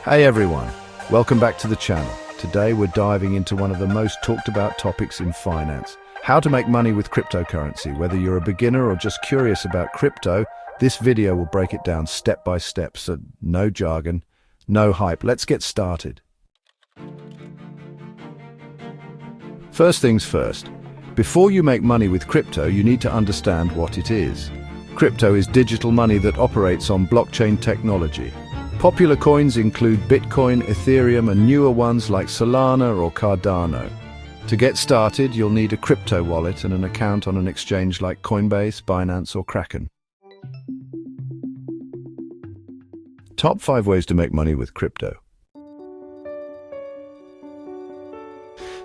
Hey everyone, welcome back to the channel. Today we're diving into one of the most talked about topics in finance. How to make money with cryptocurrency. Whether you're a beginner or just curious about crypto, this video will break it down step by step, so no jargon, no hype. Let's get started. First things first, before you make money with crypto, you need to understand what it is. Crypto is digital money that operates on blockchain technology. Popular coins include Bitcoin, Ethereum, and newer ones like Solana or Cardano. To get started, you'll need a crypto wallet and an account on an exchange like Coinbase, Binance, or Kraken. Top 5 ways to make money with crypto.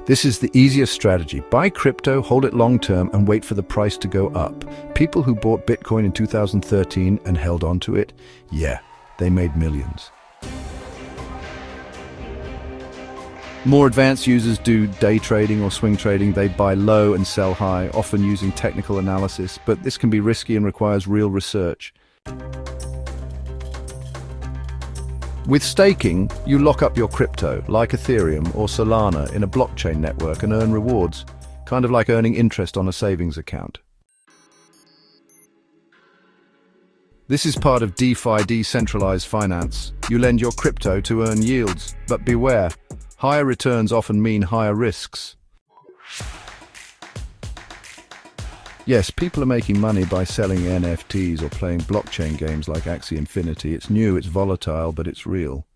This is the easiest strategy. Buy crypto, hold it long term, and wait for the price to go up. People who bought Bitcoin in 2013 and held on to it, they made millions. More advanced users do day trading or swing trading. They buy low and sell high, often using technical analysis, but this can be risky and requires real research. With staking, you lock up your crypto, like Ethereum or Solana, in a blockchain network and earn rewards, kind of like earning interest on a savings account. This is part of DeFi, decentralized finance. You lend your crypto to earn yields, but beware, higher returns often mean higher risks. Yes, people are making money by selling NFTs or playing blockchain games like Axie Infinity. It's new, it's volatile, but it's real.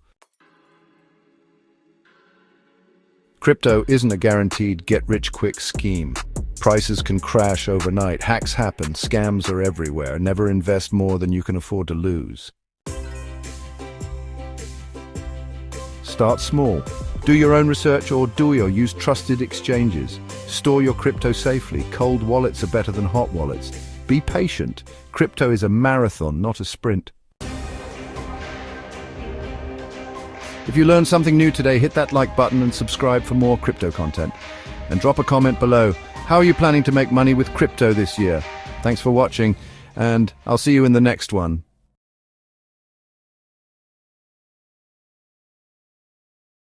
Crypto isn't a guaranteed get-rich-quick scheme. Prices can crash overnight, hacks happen, scams are everywhere. Never invest more than you can afford to lose. Start small. Do your own research or use trusted exchanges. Store your crypto safely. Cold wallets are better than hot wallets. Be patient. Crypto is a marathon, not a sprint. If you learned something new today, hit that like button and subscribe for more crypto content. And drop a comment below. How are you planning to make money with crypto this year? Thanks for watching, and I'll see you in the next one.